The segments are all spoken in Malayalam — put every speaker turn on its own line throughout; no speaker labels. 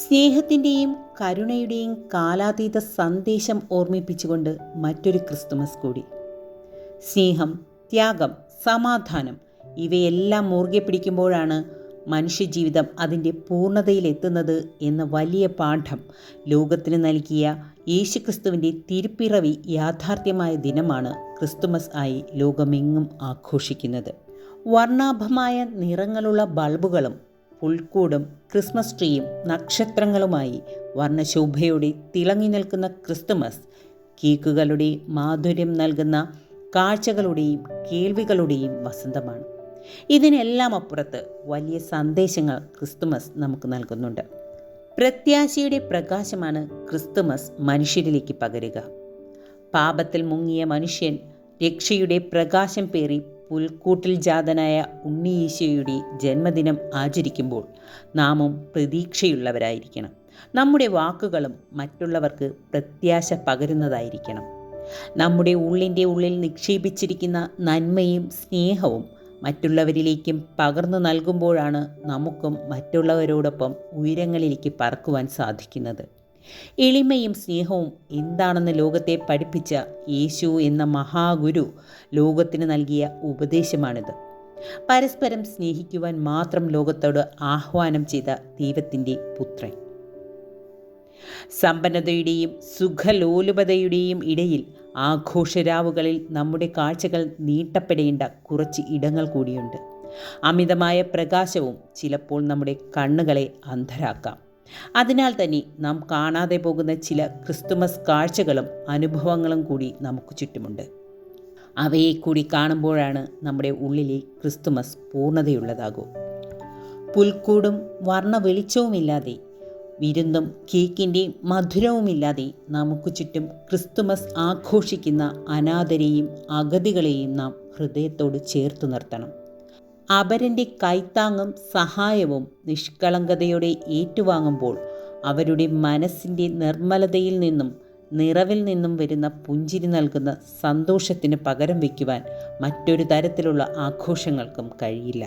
സ്നേഹത്തിൻ്റെയും കരുണയുടെയും കാലാതീത സന്ദേശം ഓർമ്മിപ്പിച്ചുകൊണ്ട് മറ്റൊരു ക്രിസ്തുമസ് കൂടി. സ്നേഹം, ത്യാഗം, സമാധാനം ഇവയെല്ലാം മുറുകെ പിടിക്കുമ്പോഴാണ് മനുഷ്യജീവിതം അതിൻ്റെ പൂർണ്ണതയിലെത്തുന്നത് എന്ന വലിയ പാഠം ലോകത്തിന് നൽകിയ യേശുക്രിസ്തുവിൻ്റെ തിരുപ്പിറവി യാഥാർത്ഥ്യമായ ദിനമാണ് ക്രിസ്തുമസ് ആയി ലോകമെങ്ങും ആഘോഷിക്കുന്നത്. വർണ്ണാഭമായ നിറങ്ങളുള്ള ബൾബുകളും പുൽക്കൂടും ക്രിസ്മസ് ട്രീയും നക്ഷത്രങ്ങളുമായി വർണ്ണശോഭയോടെ തിളങ്ങി നിൽക്കുന്ന ക്രിസ്തുമസ് കേക്കുകളുടെ മാധുര്യം നൽകുന്ന കാഴ്ചകളുടെയും കേൾവികളുടെയും വസന്തമാണ്. ഇതിനെല്ലാം അപ്പുറത്ത് വലിയ സന്ദേശങ്ങൾ ക്രിസ്തുമസ് നമുക്ക് നൽകുന്നുണ്ട്. പ്രത്യാശയുടെ പ്രകാശമാണ് ക്രിസ്തുമസ് മനുഷ്യരിലേക്ക് പകരുക. പാപത്തിൽ മുങ്ങിയ മനുഷ്യൻ രക്ഷയുടെ പ്രകാശം പേറി പുൽക്കൂട്ടിൽ ജാതനായ ഉണ്ണിയേശുയുടെ ജന്മദിനം ആചരിക്കുമ്പോൾ നാമും പ്രതീക്ഷയുള്ളവരായിരിക്കണം. നമ്മുടെ വാക്കുകളും മറ്റുള്ളവർക്ക് പ്രത്യാശ പകരുന്നതായിരിക്കണം. നമ്മുടെ ഉള്ളിൻ്റെ ഉള്ളിൽ നിക്ഷേപിച്ചിരിക്കുന്ന നന്മയും സ്നേഹവും മറ്റുള്ളവരിലേക്കും പകർന്നു നൽകുമ്പോഴാണ് നമുക്കും മറ്റുള്ളവരോടൊപ്പം ഉയരങ്ങളിലേക്ക് പറക്കുവാൻ സാധിക്കുന്നത്. എളിമയും സ്നേഹവും എന്താണെന്ന് ലോകത്തെ പഠിപ്പിച്ച യേശു എന്ന മഹാഗുരു ലോകത്തിന് നൽകിയ ഉപദേശമാണിത്. പരസ്പരം സ്നേഹിക്കുവാൻ മാത്രം ലോകത്തോട് ആഹ്വാനം ചെയ്ത ദൈവത്തിൻ്റെ പുത്രൻ. സമ്പന്നതയുടെയും സുഖലോലുപതയുടെയും ഇടയിൽ ആഘോഷരാവുകളിൽ നമ്മുടെ കാഴ്ചകൾ നീട്ടപ്പെടേണ്ട കുറച്ച് ഇടങ്ങൾ കൂടിയുണ്ട്. അമിതമായ പ്രകാശവും ചിലപ്പോൾ നമ്മുടെ കണ്ണുകളെ അന്ധരാക്കാം. അതിനാൽ തന്നെ നാം കാണാതെ പോകുന്ന ചില ക്രിസ്തുമസ് കാഴ്ചകളും അനുഭവങ്ങളും കൂടി നമുക്ക് ചുറ്റുമുണ്ട്. അവയെ കൂടി കാണുമ്പോഴാണ് നമ്മുടെ ഉള്ളിലെ ക്രിസ്തുമസ് പൂർണ്ണതയുള്ളതാകൂ. പുൽക്കൂടും വർണ്ണ വെളിച്ചവുമില്ലാതെ, വിരുന്നും കേക്കിൻ്റെ മധുരവുമില്ലാതെ നമുക്ക് ചുറ്റും ക്രിസ്തുമസ് ആഘോഷിക്കുന്ന അനാഥരെയും അഗതികളെയും നാം ഹൃദയത്തോട് ചേർത്ത് നിർത്തണം. അപരൻ്റെ കൈത്താങ്ങും സഹായവും നിഷ്കളങ്കതയോടെ ഏറ്റുവാങ്ങുമ്പോൾ അവരുടെ മനസ്സിൻ്റെ നിർമ്മലതയിൽ നിന്നും നിറവിൽ നിന്നും വരുന്ന പുഞ്ചിരി നൽകുന്ന സന്തോഷത്തിന് പകരം വയ്ക്കുവാൻ മറ്റൊരു തരത്തിലുള്ള ആഘോഷങ്ങൾക്കും കഴിയില്ല.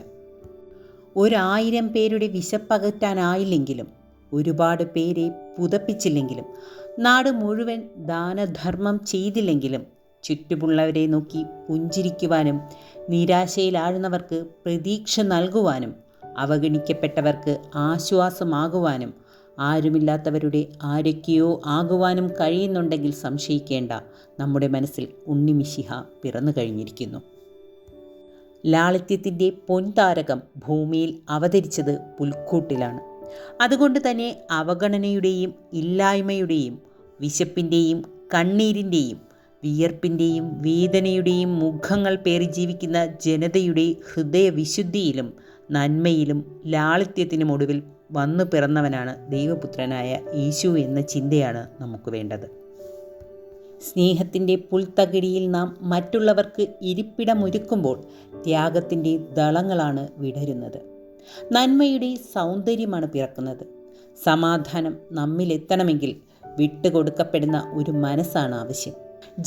1000 പേരുടെ വിശപ്പകറ്റാനായില്ലെങ്കിലും, ഒരുപാട് പേരെ പുതപ്പിച്ചില്ലെങ്കിലും, നാട് മുഴുവൻ ദാനധർമ്മം ചെയ്തില്ലെങ്കിലും, ചുറ്റുമുള്ളവരെ നോക്കി പുഞ്ചിരിക്കുവാനും നിരാശയിലാഴുന്നവർക്ക് പ്രതീക്ഷ നൽകുവാനും അവഗണിക്കപ്പെട്ടവർക്ക് ആശ്വാസമാകുവാനും ആരുമില്ലാത്തവരുടെ ആരൊക്കെയോ ആകുവാനും കഴിയുന്നുണ്ടെങ്കിൽ സംശയിക്കേണ്ട, നമ്മുടെ മനസ്സിൽ ഉണ്ണിമിശിഹ പിറന്നു കഴിഞ്ഞിരിക്കുന്നു. ലാളിത്യത്തിൻ്റെ പൊൻതാരകം ഭൂമിയിൽ അവതരിച്ചത് പുൽക്കൂട്ടിലാണ്. അതുകൊണ്ട് തന്നെ അവഗണനയുടെയും ഇല്ലായ്മയുടെയും വിശപ്പിൻ്റെയും കണ്ണീരിൻ്റെയും വിയർപ്പിൻ്റെയും വേദനയുടെയും മുഖങ്ങൾ പേറി ജീവിക്കുന്ന ജനതയുടെ ഹൃദയവിശുദ്ധിയിലും നന്മയിലും ലാളിത്യത്തിനും ഒടുവിൽ വന്നു പിറന്നവനാണ് ദൈവപുത്രനായ യേശു എന്ന ചിന്തയാണ് നമുക്ക് വേണ്ടത്. സ്നേഹത്തിൻ്റെ പുൽത്തകിടിയിൽ നാം മറ്റുള്ളവർക്ക് ഇരിപ്പിടമൊരുക്കുമ്പോൾ ത്യാഗത്തിൻ്റെ ദളങ്ങളാണ് വിടരുന്നത്. നന്മയുടെ സൗന്ദര്യമാണ് പിറക്കുന്നത്. സമാധാനം നമ്മിലെത്തണമെങ്കിൽ വിട്ടുകൊടുക്കപ്പെടുന്ന ഒരു മനസ്സാണ് ആവശ്യം.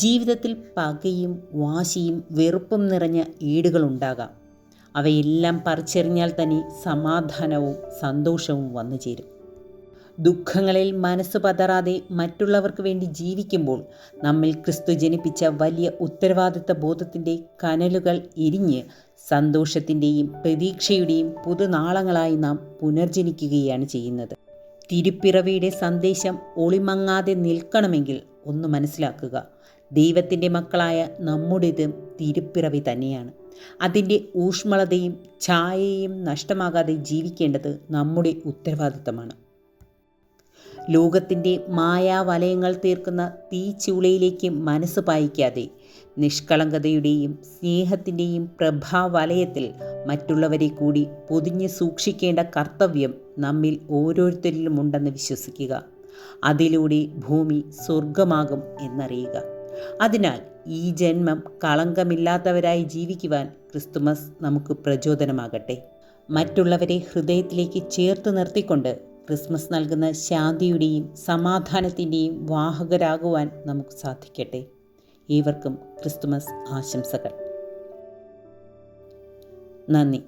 ജീവിതത്തിൽ പകയും വാശിയും വെറുപ്പും നിറഞ്ഞ ഏടുകളുണ്ടാകാം. അവയെല്ലാം പറിച്ചെറിഞ്ഞാൽ തന്നെ സമാധാനവും സന്തോഷവും വന്നു ചേരും. ദുഃഖങ്ങളിൽ മനസ്സ് പതറാതെ മറ്റുള്ളവർക്ക് വേണ്ടി ജീവിക്കുമ്പോൾ നമ്മിൽ ക്രിസ്തു ജനിപ്പിച്ച വലിയ ഉത്തരവാദിത്ത ബോധത്തിൻ്റെ കനലുകൾ എരിഞ്ഞ് സന്തോഷത്തിൻ്റെയും പ്രതീക്ഷയുടെയും പുതുനാളങ്ങളായി നാം പുനർജനിക്കുകയാണ് ചെയ്യുന്നത്. തിരുപ്പിറവിയുടെ സന്ദേശം ഒളിമങ്ങാതെ നിൽക്കണമെങ്കിൽ ഒന്ന് മനസ്സിലാക്കുക, ദൈവത്തിൻ്റെ മക്കളായ നമ്മുടേത് തിരുപ്പിറവി തന്നെയാണ്. അതിൻ്റെ ഊഷ്മളതയും ഛായയും നഷ്ടമാകാതെ ജീവിക്കേണ്ടത് നമ്മുടെ ഉത്തരവാദിത്തമാണ്. ലോകത്തിൻ്റെ മായാവലയങ്ങൾ തീർക്കുന്ന തീച്ചൂളയിലേക്ക് മനസ്സ് പായിക്കാതെ നിഷ്കളങ്കതയുടെയും സ്നേഹത്തിൻ്റെയും പ്രഭാവലയത്തിൽ മറ്റുള്ളവരെ കൂടി പൊതിഞ്ഞ് സൂക്ഷിക്കേണ്ട കർത്തവ്യം നമ്മിൽ ഓരോരുത്തരിലുമുണ്ടെന്ന് വിശ്വസിക്കുക. അതിലൂടെ ഭൂമി സ്വർഗമാകും എന്നറിയുക. അതിനാൽ ഈ ജന്മം കളങ്കമില്ലാത്തവരായി ജീവിക്കുവാൻ ക്രിസ്തുമസ് നമുക്ക് പ്രചോദനമാകട്ടെ. മറ്റുള്ളവരെ ഹൃദയത്തിലേക്ക് ചേർത്ത് നിർത്തിക്കൊണ്ട് ക്രിസ്മസ് നൽകുന്ന ശാന്തിയുടെയും സമാധാനത്തിൻ്റെയും വാഹകരാകുവാൻ നമുക്ക് സാധിക്കട്ടെ. ഏവർക്കും ക്രിസ്തുമസ് ആശംസകൾ. നന്ദി.